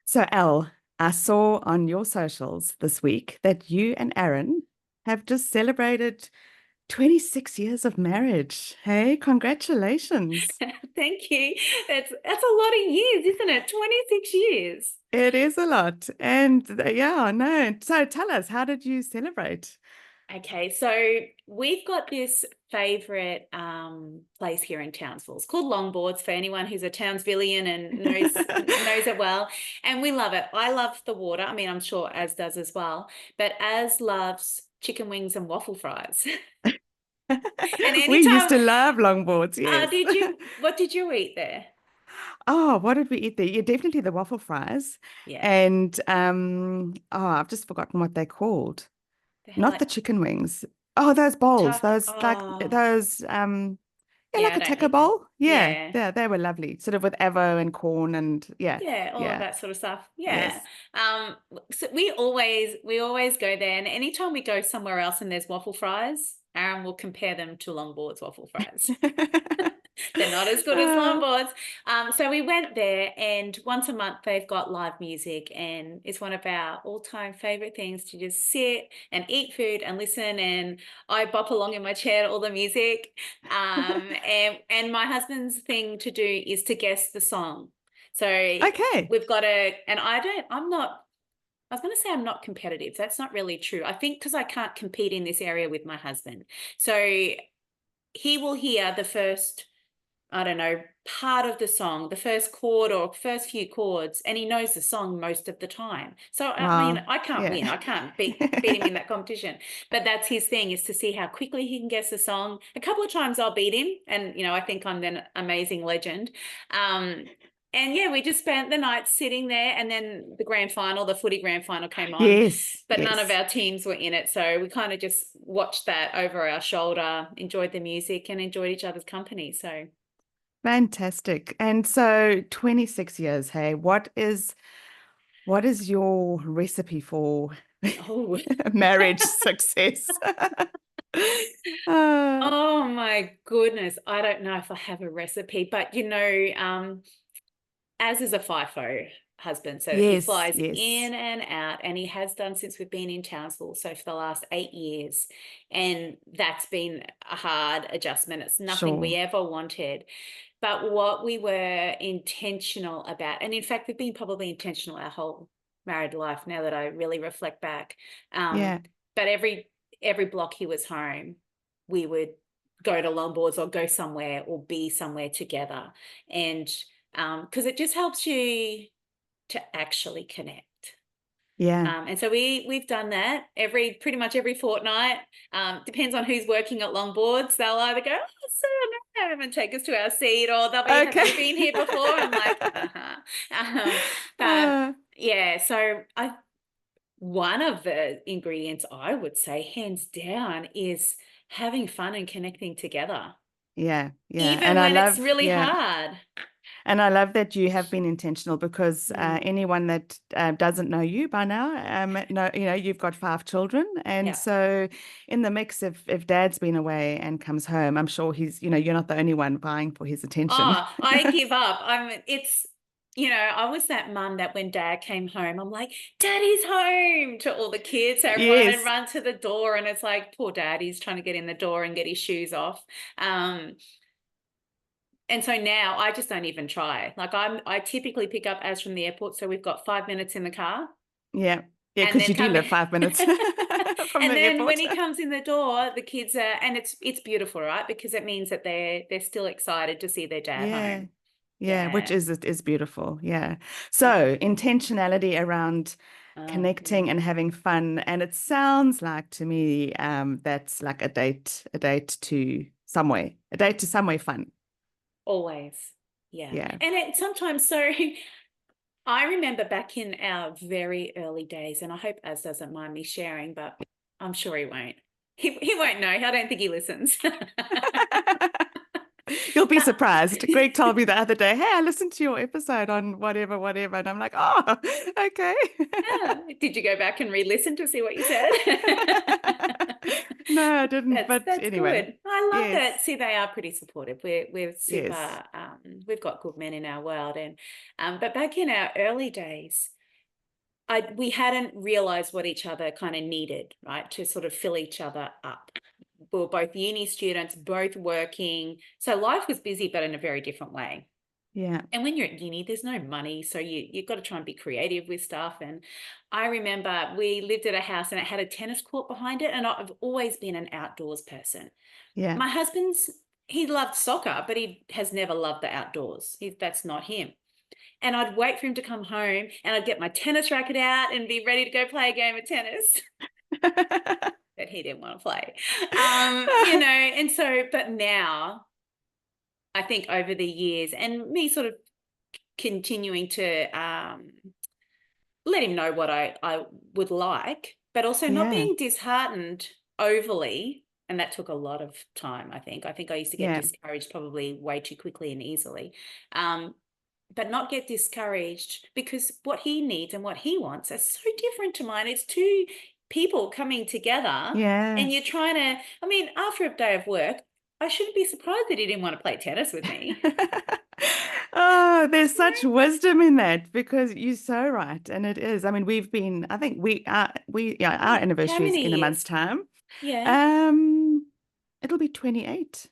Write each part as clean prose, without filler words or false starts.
So, Elle, I saw on your socials this week that you and Aaron have just celebrated 26 years of marriage. Hey, congratulations. Thank you. That's a lot of years, isn't it? 26 years. It is a lot. And yeah, no. So tell us, how did you celebrate? Okay, so we've got this favorite place here in Townsville. It's called Longboards for anyone who's a Townsvillian and knows it well. And we love it. I love the water. I mean, I'm sure Az does as well. But Az loves chicken wings and waffle fries. And We used anytime, to love longboards, yes. what did you eat there? Oh, what did we eat there? Yeah, definitely the waffle fries. Yeah, And oh, I've just forgotten what they're called. they have Not like the chicken wings. Oh, those bowls, chuck. those like Oh, those yeah, yeah, like I a don't taco eat them. bowl. Yeah, Yeah. they were lovely. Sort of with avo and corn and yeah, Yeah, all of yeah, that sort of stuff. Yeah. yes. Um, so we always go there, and anytime we go somewhere else and there's waffle fries, Aaron will compare them to Longboard's waffle fries. They're not as good as Uh, Longboard's. So we went there, and once a month they've got live music, and it's one of our all-time favorite things to just sit and eat food and listen. And I bop along in my chair to all the music. And my husband's thing to do is to guess the song. So okay. we've got and I was going to say I'm not competitive. That's not really true. I think because I can't compete in this area with my husband. So he will hear the first, I don't know, part of the song, the first chord or first few chords, and he knows the song most of the time. So, I mean, Wow. I can't Yeah. win. I can't beat him in that competition. But that's his thing, is to see how quickly he can guess the song. A couple of times I'll beat him, and, I think I'm an amazing legend. Um, and yeah, we just spent the night sitting there, and then the grand final, the footy grand final came on, Yes, but none of yes. our teams were in it. So we kind of just watched that over our shoulder, enjoyed the music, and enjoyed each other's company. So Fantastic. And so 26 years, hey, what is your recipe for oh, marriage success? Uh, oh my goodness. I don't know if I have a recipe, but as is a FIFO husband, so he yes, flies yes. in and out, and he has done since we've been in Townsville, so for the last 8 years. And that's been a hard adjustment. It's nothing we Sure. ever wanted. But what we were intentional about, and in fact, we've been probably intentional our whole married life now that I really reflect back. Um, Yeah. but every block he was home, we would go to longboards or go somewhere or be somewhere together. And because it just helps you to actually connect. Yeah. And so we've done that pretty much every fortnight. Depends on who's working at longboards. They'll either go, "Oh, so no," and take us to our seat, or they'll be, "Have Okay. you been here before?" I'm like, "Uh-huh." But Uh, yeah, so I one of the ingredients I would say, hands down, is having fun and connecting together, yeah, yeah. even when it's really hard. And I love that you have been intentional because Mm, anyone that doesn't know you by now, you've got 5 children, and yeah. so in the mix, if Dad's been away and comes home, I'm sure you're not the only one vying for his attention. Oh, I give up. I was that mum that when Dad came home, I'm like, "Daddy's home," to all the kids. So everyone would Yes. run to the door, and it's like, poor Dad, he's trying to get in the door and get his shoes off. Um, and so now I just don't even try. Like, I typically pick up Az from the airport, so we've got 5 minutes in the car, Yeah, yeah, and because then you do come live 5 minutes from and the then when airport. he comes in the door, the kids are, and it's beautiful, right? Because it means that they're still excited to see their dad Yeah. home. Yeah, which Yeah. is beautiful. Yeah. Yeah. So intentionality around Yeah. connecting and having fun. And it sounds like to me that's like a date to somewhere fun. Always. Yeah. Yeah. And it sometimes, so I remember back in our very early days, and I hope Az doesn't mind me sharing, but I'm sure he won't. He won't know. I don't think he listens. You'll be But surprised. Greg told me the other day, hey, I listened to your episode on whatever, whatever. And I'm like, oh, okay. yeah. Did you go back and re-listen to see what you said? No, I didn't. But That's anyway, good. I love yes, that. See, they are pretty supportive. We're yes. super. We've got good men in our world, and but back in our early days, we hadn't realized what each other kind of needed, right, to sort of fill each other up. We were both uni students, both working. So life was busy, but in a very different way. Yeah. And when you're at uni, there's no money. So you've got to try and be creative with stuff. And I remember we lived at a house and it had a tennis court behind it. And I've always been an outdoors person. Yeah. My he loved soccer, but he has never loved the outdoors. That's not him. And I'd wait for him to come home and I'd get my tennis racket out and be ready to go play a game of tennis. But he didn't want to play. And so, but now I think over the years and me sort of continuing to let him know what I would like, but also not Yeah. being disheartened overly. And that took a lot of time, I think. I think I used to get Yeah. discouraged probably way too quickly and easily. But not get discouraged because what he needs and what he wants are so different to mine. It's two people coming together Yeah. and you're trying to, I mean, after a day of work, I shouldn't be surprised that he didn't want to play tennis with me. Oh, there's such wisdom in that because you're so right. And it is. I mean, I think our How anniversary is many in a month's years? time. Yeah. Um, it'll be 28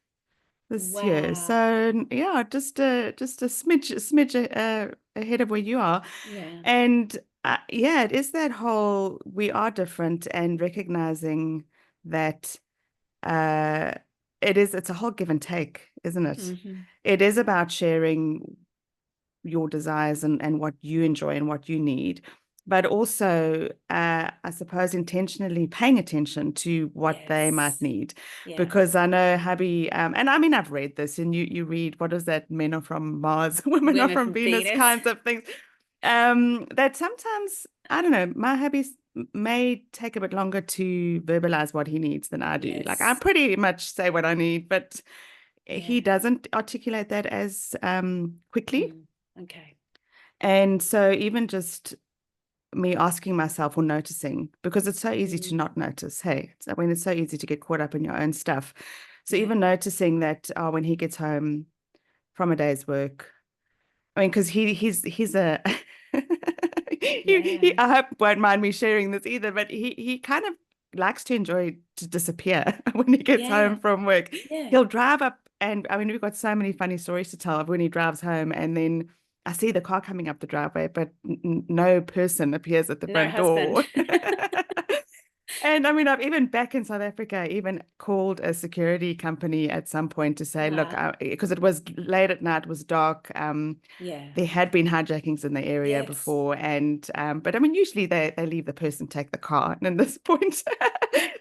this year. Wow. So yeah, just a smidge ahead of where you are. Yeah. And yeah, it is that whole we are different and recognizing that uh it's a whole give and take, isn't it? Mm-hmm. It is about sharing your desires and what you enjoy and what you need, but also, I suppose, intentionally paying attention to what they might Yes. need. Yeah. Because I know hubby, and I mean, I've read this, and you read, what is that? Men are from Mars, women are Women from from Venus, Venus. kinds of things. That sometimes, I don't know, my hubby may take a bit longer to verbalize what he needs than I do. Like I Yes. pretty much say what I need, but he Yeah. doesn't articulate that as quickly. Mm. Okay. And so even just me asking myself or noticing, because it's so easy to Mm. not notice. Hey, it's so easy to get caught up in your own stuff. So Yeah. even noticing that when he gets home from a day's work, I mean, because he's a Yeah. I hope won't mind me sharing this either, but he kind of likes to enjoy to disappear when he gets home Yeah. from work. Yeah. He'll drive up, and I mean, we've got so many funny stories to tell of when he drives home, and then I see the car coming up the driveway, but no person appears at the No front husband. door. And I mean, I've even back in South Africa, I even called a security company at some point to say, look, Wow. because it was late at night, it was dark. Yeah. There had been hijackings in the area Yes. before, and but I mean, usually they leave the person take the car, and at this point,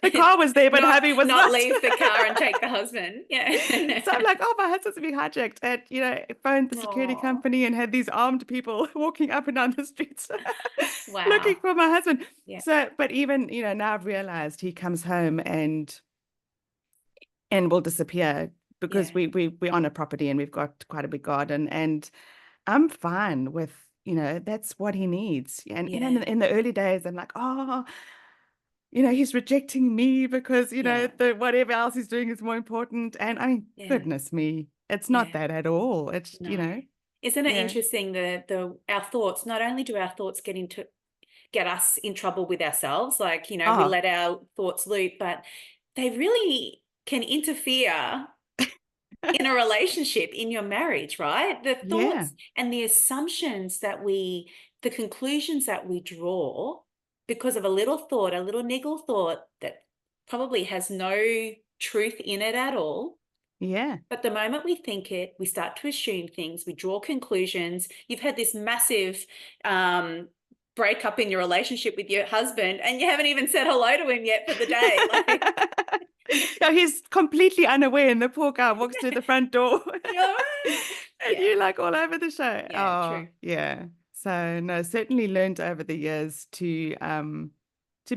the car was there, but Not hubby was not not. leave the car and take the husband. Yeah. So I'm like, oh, my husband's being hijacked, and phoned the security Oh, company and had these armed people walking up and down the streets looking wow. for my husband. Yeah. So, but even now I've realized he comes home and will disappear because Yeah. we own a property and we've got quite a big garden, and I'm fine with that's what he needs. And Yeah. in the early days, I'm like, oh, he's rejecting me because Yeah. the whatever else he's doing is more important. And I mean, Yeah. goodness me, it's not Yeah. that at all. It's No. Isn't it yeah. interesting the our thoughts, not only do our thoughts get us in trouble with ourselves, like, we Oh, let our thoughts loop, but they really can interfere in a relationship, in your marriage, right? The yeah, thoughts and the assumptions the conclusions that we draw because of a little thought, a little niggle thought that probably has no truth in it at all. yeah, But the moment we think it, we start to assume things, we draw conclusions. You've had this massive breakup in your relationship with your husband, and you haven't even said hello to him yet for the day. Like, no, he's completely unaware, and the poor guy walks through the front door, you're right. and Yeah, you're like all over the show. yeah, Oh, true. yeah. So no, certainly learned over the years to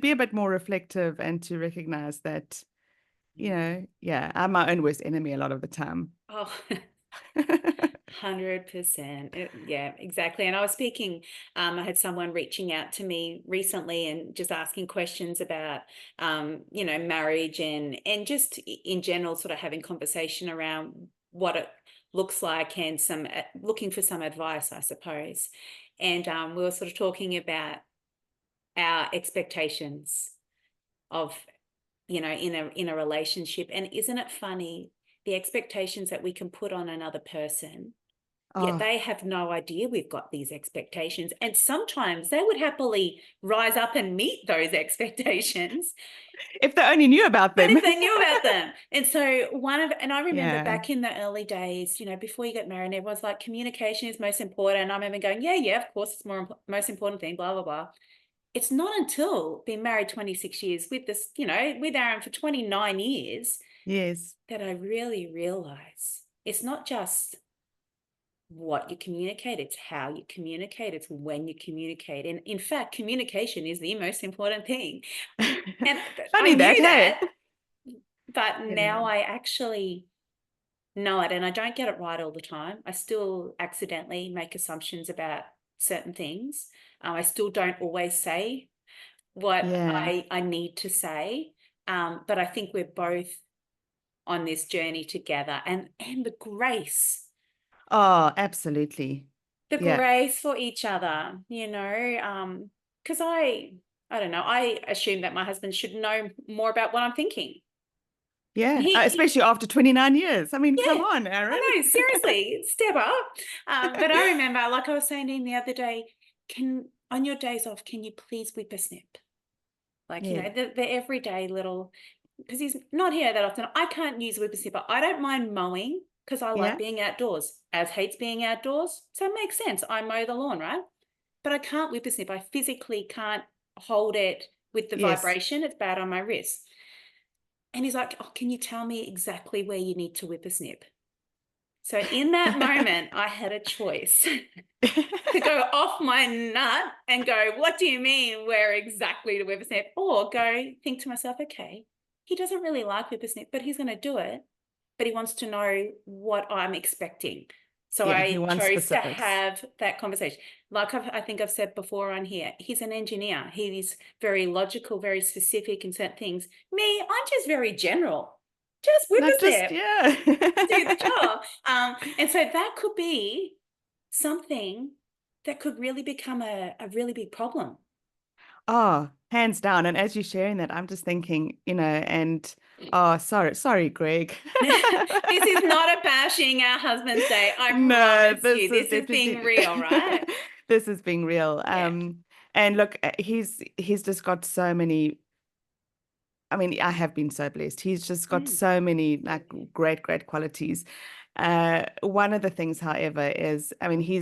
be a bit more reflective and to recognize that, yeah, I'm my own worst enemy a lot of the time. Oh, 100%. Yeah, exactly. And I was speaking, I had someone reaching out to me recently and just asking questions about, marriage and just in general, sort of having conversation around what it looks like and looking for some advice, I suppose. And we were sort of talking about our expectations of, you know, in a relationship. And isn't it funny, the expectations that we can put on another person, yet Oh, they have no idea we've got these expectations. And sometimes they would happily rise up and meet those expectations. if they only knew about But them. if they knew about them. And so and I remember Yeah. back in the early days, you know, before you get married, everyone's like, communication is most important. And I remember going, yeah, of course, it's most important thing, blah, blah, blah. It's not until being married 26 years with this, you know, with Aaron for 29 years Yes. that I really realize it's not just what you communicate, it's how you communicate, it's when you communicate. And in fact, communication is the most important thing. And I Funny that, knew hey? that, but Yeah. now I actually know it, and I don't get it right all the time. I still accidentally make assumptions about certain things. I still don't always say what Yeah. I need to say, but I think we're both on this journey together, and Oh, absolutely. the Yeah. grace for each other, you know, because I don't know, I assume that my husband should know more about what I'm thinking. Yeah. He Especially after 29 years. I mean, come Yeah, on, Aaron. I know, seriously, step up. But I remember, like I was saying to him the other day, on your days off, can you please whip a snip? Like, you Yeah. know, the everyday little, because he's not here that often. I can't use whip a snipper. I don't mind mowing because I like Yeah. being outdoors. As hates being outdoors, so it makes sense. I mow the lawn, right? But I can't whip a snip. I physically can't hold it with the Yes. vibration. It's bad on my wrist. And he's like, oh, can you tell me exactly where you need to whip a snip? So in that moment, I had a choice to go off my nut and go, what do you mean where exactly to whippersnip? Or go think to myself, okay, he doesn't really like whippersnip, but he's going to do it. But he wants to know what I'm expecting. So Yeah, he I wants chose to specifics. have that conversation. Like I think I've said before on here, he's an engineer. He's very logical, very specific in certain things. Me, I'm just very general. Just Like just whippersnip, yeah. do the job. And so that could be something that could really become a really big problem. Oh, hands down. And as you're sharing that, I'm just thinking, and oh, sorry, Greg. This is not a bashing our husband's day. I No, promise you. this is This is being definitely real, right? this is being real. Yeah. And look, he's just got so many. I mean, I have been so blessed. He's just got Mm. so many like great qualities. One of the things, however, is I mean, he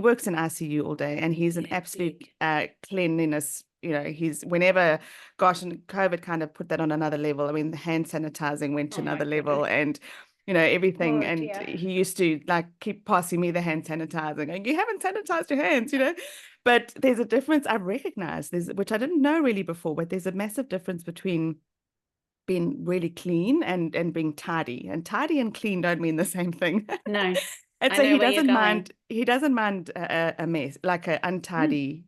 works in ICU all day, and he's an Yeah, absolute big. cleanliness. He's whenever, gosh, and COVID kind of put that on another level. I mean, the hand sanitizing went to Oh my another goodness. level, and everything. Oh And dear. he used to like keep passing me the hand sanitizing, and you haven't sanitized your hands. But there's a difference I've recognized, which I didn't know really before, but there's a massive difference between being really clean and being tidy. And tidy and clean don't mean the same thing. No, And I so know he where you're doesn't going. mind, a mess, like an Mm. untidy,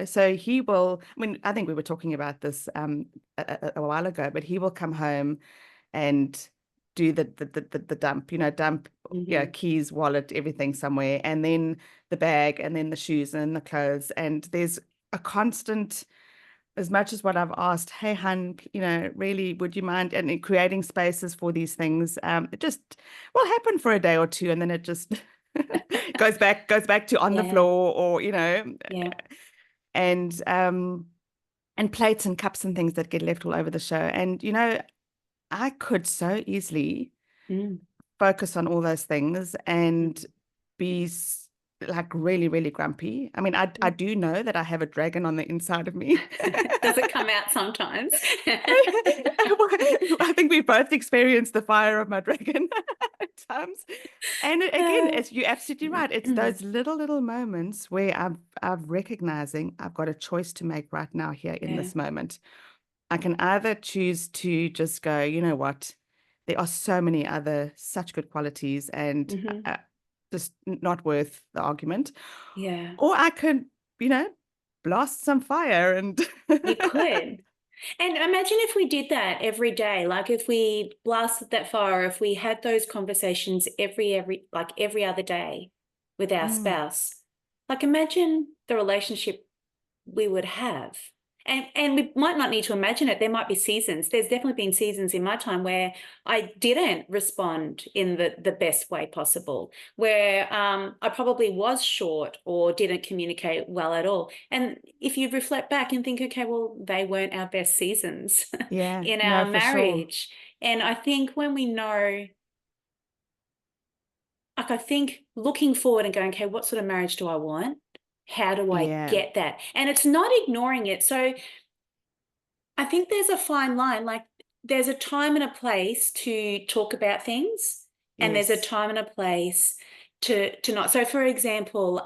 so he will, I mean, I think we were talking about this a while ago, but he will come home and do the dump, dump, Mm-hmm. keys, wallet, everything somewhere, and then the bag, and then the shoes and the clothes. And there's a constant, as much as what I've asked, hey, hun, really, would you mind, and creating spaces for these things, it just will happen for a day or two, and then it just goes back to on the Yeah, floor, or yeah. and plates and cups and things that get left all over the show. And I could so easily Mm. focus on all those things and be like really, really grumpy. I mean, I do know that I have a dragon on the inside of me. Does it come out sometimes? I think we both experienced the fire of my dragon at times. And again, Uh, you're absolutely right. It's those little moments where I'm recognizing I've got a choice to make right now here in yeah. this moment. I can either choose to just go, you know what, there are so many other such good qualities, and Mm-hmm. just not worth the argument. Yeah. Or I could, you know, blast some fire and You could. And imagine if we did that every day, like if we blasted that fire, if we had those conversations every other day with our Mm, spouse. Like imagine the relationship we would have. And we might not need to imagine it. There might be seasons. There's definitely been seasons in my time where I didn't respond in the best way possible, where I probably was short or didn't communicate well at all. And if you reflect back and think, okay, well, they weren't our best seasons Yeah, in no, our for sure. marriage. And I think when we know, like, I think looking forward and going, okay, what sort of marriage do I want? How do I Yeah, get that? And it's not ignoring it. So I think there's a fine line. Like, there's a time and a place to talk about things, and there's a yes, time and a place to not. So, for example,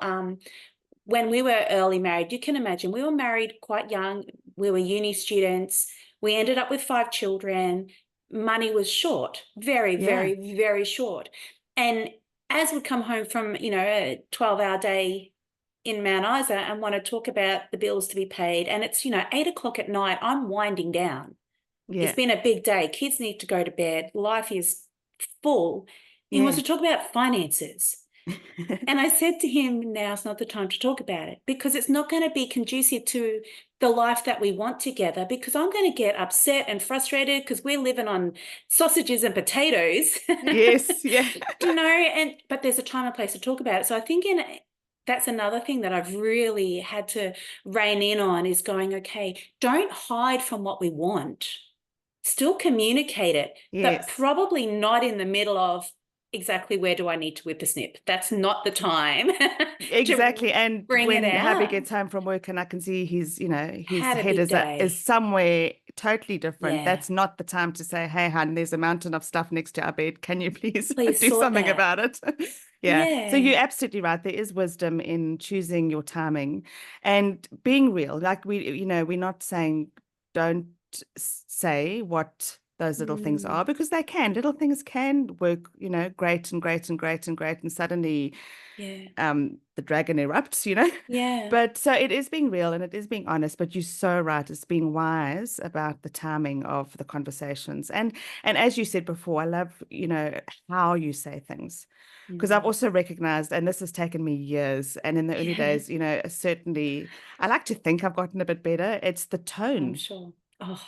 when we were early married, you can imagine we were married quite young. We were uni students. We ended up with 5 children. Money was short, very, yeah, very, very short. And as we'd come home from, a 12-hour day in Mount Isa and want to talk about the bills to be paid, and it's, 8 o'clock at night, I'm winding down. It's yeah, been a big day. Kids need to go to bed. Life is full. He wants yeah. to talk about finances. And I said to him, now's not the time to talk about it, because it's not going to be conducive to the life that we want together, because I'm going to get upset and frustrated because we're living on sausages and potatoes. Yes, yeah. But there's a time and place to talk about it. So I think that's another thing that I've really had to rein in on, is going, okay, don't hide from what we want. Still communicate it, but Yes, probably not in the middle of, exactly where do I need to whippersnip? That's not the time to exactly. And bring it when hubby out. gets home from work and I can see his Had a head big is day. somewhere totally different, Yeah. that's not the time to say, hey, hon, there's a mountain of stuff next to our bed. Can you please Please do sort something that. about it? Yeah. So Yeah. you're absolutely right. There is wisdom in choosing your timing and being real. Like we're not saying don't say what those little things Mm, are, because little things can work, great and great and great and great. And suddenly yeah. the dragon erupts, Yeah. but so it is being real and it is being honest, but you're so right, it's being wise about the timing of the conversations. And as you said before, I love, how you say things, because I've Mm. also recognized, and this has taken me years, and in the early Yeah. days, certainly I like to think I've gotten a bit better. It's the I'm tone. sure. Oh,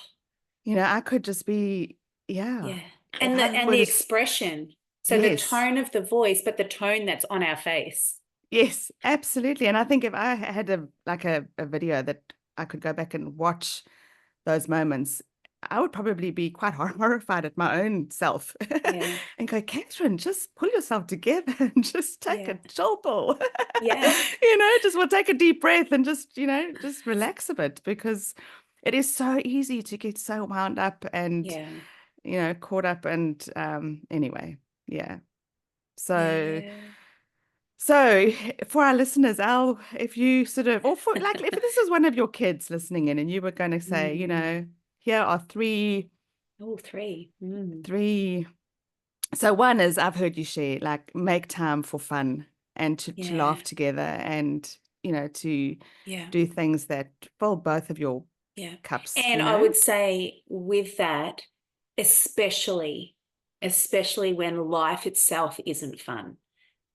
I could just be, yeah, yeah. And the what is, expression. So the yes. tone of the voice, but the tone that's on our face. Yes, absolutely. And I think if I had a video that I could go back and watch those moments, I would probably be quite horrified at my own self Yeah. and go, Kathryn, just pull yourself together and just take a Yeah. chill pill. Yeah. Just take a deep breath and just relax a bit, because it is so easy to get so wound up and, Yeah. caught up. And anyway, yeah. So Yeah. so for our listeners, Al, if you sort of, or for like, if this is one of your kids listening in and you were going to say, Mm. here are Oh, 3. Mm. three. So one is, I've heard you share, like, make time for fun and to Yeah. laugh together and, to Yeah. do things that fill both of your Yeah. cups, And I would say with that, especially, especially when life itself isn't fun.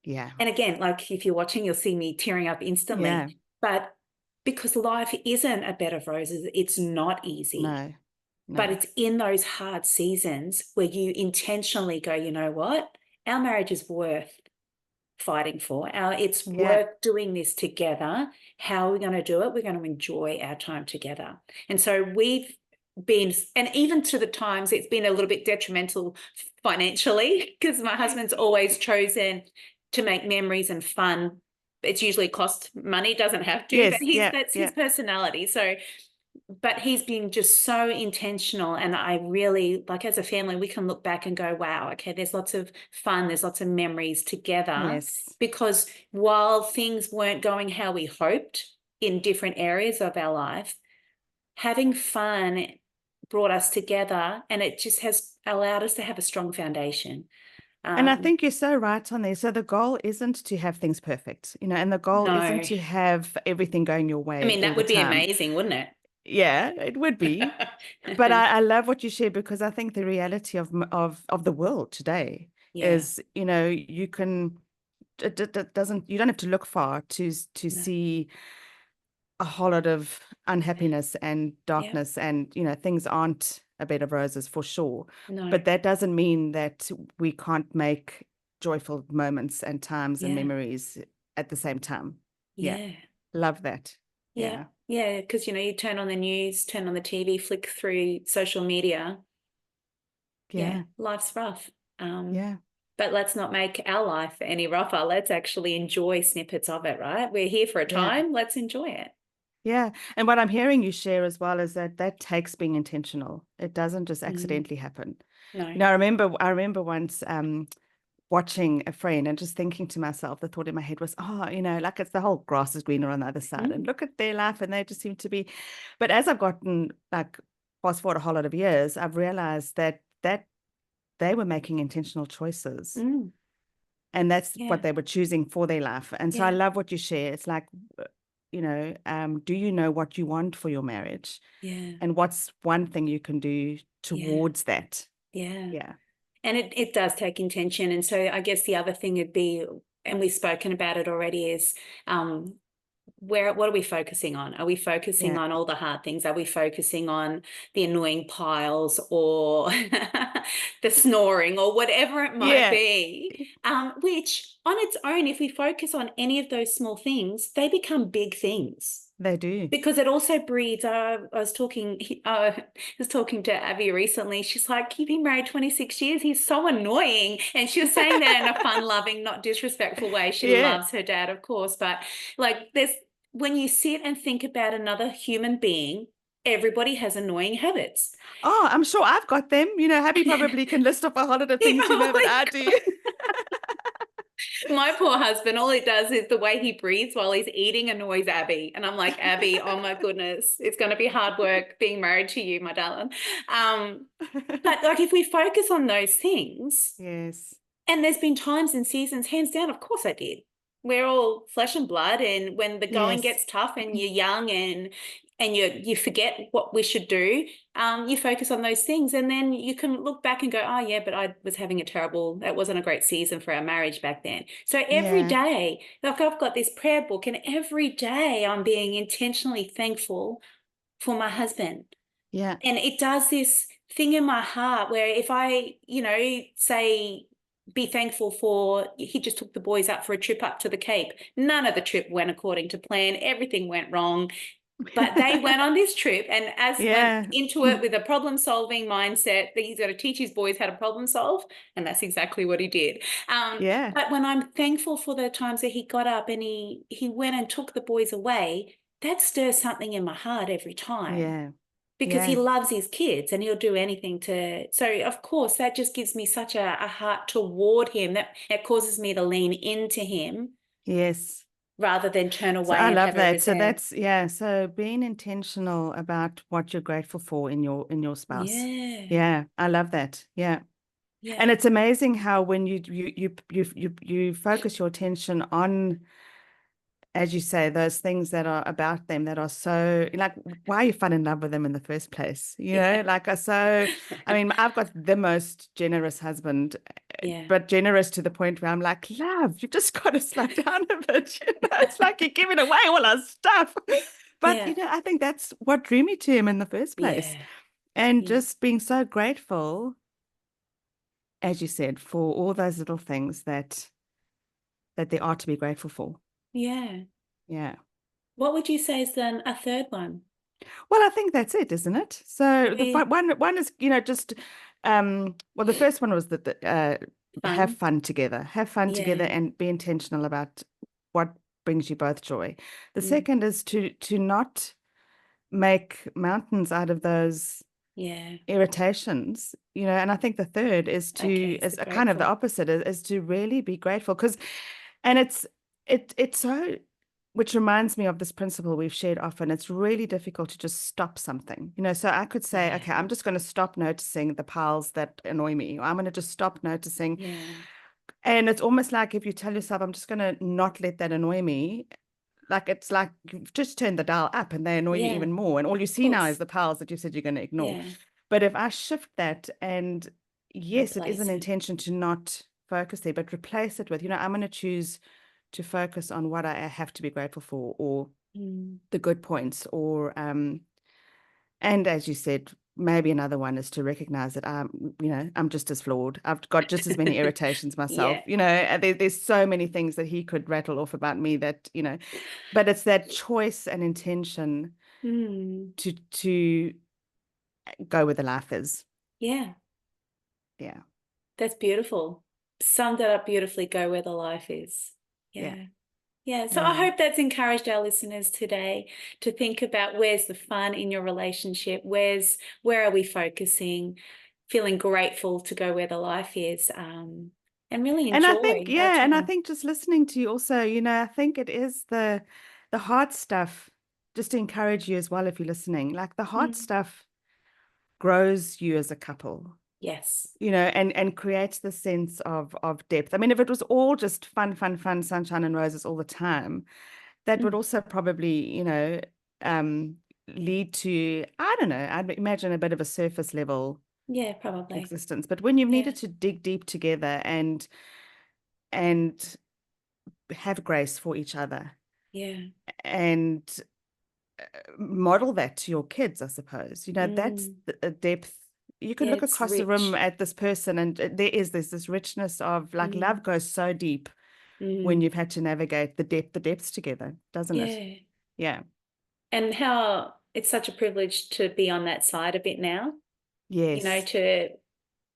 Yeah. And again, like, if you're watching, you'll see me tearing up Yeah. instantly. But because life isn't a bed of roses, it's not easy. No, But no. it's in those hard seasons where you intentionally go, you know what? Our marriage is worth fighting for. It's Yeah. worth doing this together. How are we going to do it? We're going to enjoy our time together. And so we've been, and even to the times it's been a little bit detrimental financially, because my husband's always chosen to make memories and fun. It's usually cost money, doesn't have to, but Yes. Yeah. that's his Yeah. personality. So, but he's been just so intentional. And I really, like, as a family, we can look back and go, wow, okay, there's lots of fun, there's lots of memories together. Yes. Because while things weren't going how we hoped in different areas of our life, having fun brought us together, and it just has allowed us to have a strong foundation. And I think you're so right on there. So the goal isn't to have things perfect, and the goal isn't No, to have everything going your I way mean, all that the would be time. amazing, wouldn't it? Yeah, it would be. But I love what you share, because I think the reality of the world today Yeah, is, you can, it doesn't, you don't have to look far to no, see a whole lot of unhappiness and Yeah. darkness, and things aren't a bed of roses for sure. No. But that doesn't mean that we can't make joyful moments and times and Yeah. memories at the same time. Yeah. Love that. Yeah. Yeah. Because, you turn on the news, turn on the TV, flick through social media. Yeah. Life's rough. But let's not make our life any rougher. Let's actually enjoy snippets of it, right? We're here for a time. Let's enjoy it. Yeah. And what I'm hearing you share as well is that takes being intentional. It doesn't just accidentally happen. No. I remember once watching a friend and just thinking to myself, the thought in my head was, like it's the whole grass is greener on the other side, and look at their life, and they just seem to be. But as I've gotten, like, fast forward a whole lot of years, I've realized that they were making intentional choices. And that's what they were choosing for their life. And so I love what you share. It's like, do you know what you want for your marriage? Yeah. And what's one thing you can do towards that? Yeah. And it does take intention. And so I guess the other thing would be, and we've spoken about it already, is what are we focusing on? Are we focusing on all the hard things? Are we focusing on the annoying piles or the snoring or whatever it might be? Which on its own, if we focus on any of those small things, they become big things. They do. Because it also breeds, I was talking to Abby recently. She's like, you've been married 26 years. He's so annoying. And she was saying that in a fun, loving, not disrespectful way. She loves her dad, of course. But like, when you sit and think about another human being, everybody has annoying habits. Oh, I'm sure I've got them. Abby probably can list off a whole lot of things that I do. My poor husband, all he does is the way he breathes while he's eating annoys Abby. And I'm like, Abby, oh my goodness, it's going to be hard work being married to you, my darling. But like, if we focus on those things. Yes. And there's been times and seasons, hands down, of course I did. We're all flesh and blood. And when the going gets tough and you're young and you forget what we should do, you focus on those things, and then you can look back and go, oh yeah, but I was having that wasn't a great season for our marriage back then. So every day, like, I've got this prayer book, and every day I'm being intentionally thankful for my husband. Yeah. And it does this thing in my heart where if I, say, be thankful for, he just took the boys up for a trip up to the Cape. None of the trip went according to plan. Everything went wrong. But they went on this trip, and went into it with a problem-solving mindset that he's got to teach his boys how to problem solve, and that's exactly what he did. But when I'm thankful for the times that he got up and he went and took the boys away, that stirs something in my heart every time. Because he loves his kids and he'll do anything so of course that just gives me such a heart toward him that it causes me to lean into him. Yes. Rather than turn away. So I love that. So that's, so being intentional about what you're grateful for in your spouse. Yeah. I love that. Yeah. And it's amazing how when you focus your attention on, as you say, those things that are about them that are so, like, why you fell in love with them in the first place, so, I mean, I've got the most generous husband, but generous to the point where I'm like, love, you've just got to slow down a bit. It's like you're giving away all our stuff. But, I think that's what drew me to him in the first place. And just being so grateful, as you said, for all those little things that there are to be grateful for. Yeah. What would you say is then a third one? Well, I think that's it, isn't it? So the one is, just well, the first one was that have fun together, and be intentional about what brings you both joy. The second is to not make mountains out of those irritations, and I think the third is is kind of the opposite, is to really be grateful, because it's so, which reminds me of this principle we've shared often. It's really difficult to just stop something, so I could say, okay, I'm just going to stop noticing the piles that annoy me, or I'm going to just stop noticing. And it's almost like if you tell yourself, I'm just going to not let that annoy me, like, it's like you've just turned the dial up and they annoy you even more. And all you see now is the piles that you said you're going to ignore. But if I shift that, and yes, it is an intention to not focus there, but replace it with, I'm going to choose to focus on what I have to be grateful for, or the good points, or and as you said, maybe another one is to recognize that I'm just as flawed. I've got just as many irritations myself. Yeah. There's so many things that he could rattle off about me that, but it's that choice and intention Mm. to go where the life is. Yeah. Yeah. That's beautiful. Summed it up beautifully. Go where the life is. Yeah. Yeah. Yeah. So I Yeah. hope that's encouraged our listeners today to think about where's the fun in your relationship? Where are we focusing? Feeling grateful to go where the life is. And really And I think, enjoy our and I time. think just listening to you also, I think it is the hard stuff, just to encourage you as well if you're listening. Like the hard Mm. stuff grows you as a couple, Yes. and creates the sense of depth. I mean, if it was all just fun, fun, fun, sunshine and roses all the time, that would Mm. also probably, lead to, I don't know, I'd imagine a bit of a surface level Yeah, probably. existence. But when you've Yeah. needed to dig deep together and have grace for each other Yeah. and model that to your kids, I suppose, that's Mm. a depth. You could Yeah, look it's across the room rich. at this person, and there's this richness of, like, love Mm. goes so deep when Mm. you've had to navigate the depths together, doesn't it? Yeah. Yeah. And how it's such a privilege to be on that side a bit now, Yes. to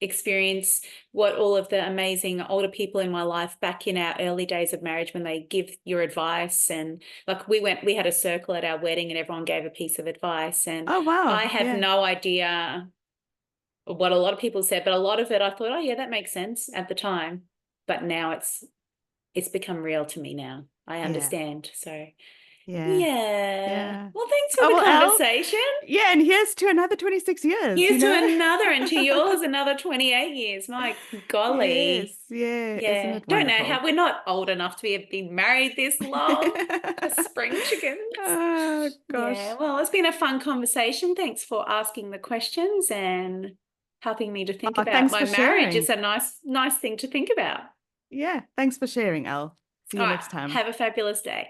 experience what all of the amazing older people in my life back in our early days of marriage, when they give your advice. And like we had a circle at our wedding and everyone gave a piece of advice. And Oh, wow. I have Yeah. no idea what a lot of people said, but a lot of it I thought, oh yeah, that makes sense at the time. But now it's become real to me now. I Yeah. understand. So Yeah. yeah. Yeah. Well, thanks for Oh, the well, Elle, conversation. yeah, and here's to another 26 years, Here's to another, and to yours, another 28 years. My golly. Yes. Yeah. Isn't Yeah. it Don't know how wonderful? we're not old enough to be been married this long. The spring chickens. Oh, Yeah. gosh. Well, it's been a fun conversation. Thanks for asking the questions and helping me to think Oh, about thanks my for marriage. It's sharing. a nice thing to think about. Yeah. Thanks for sharing, Elle. See All you right. next time. Have a fabulous day.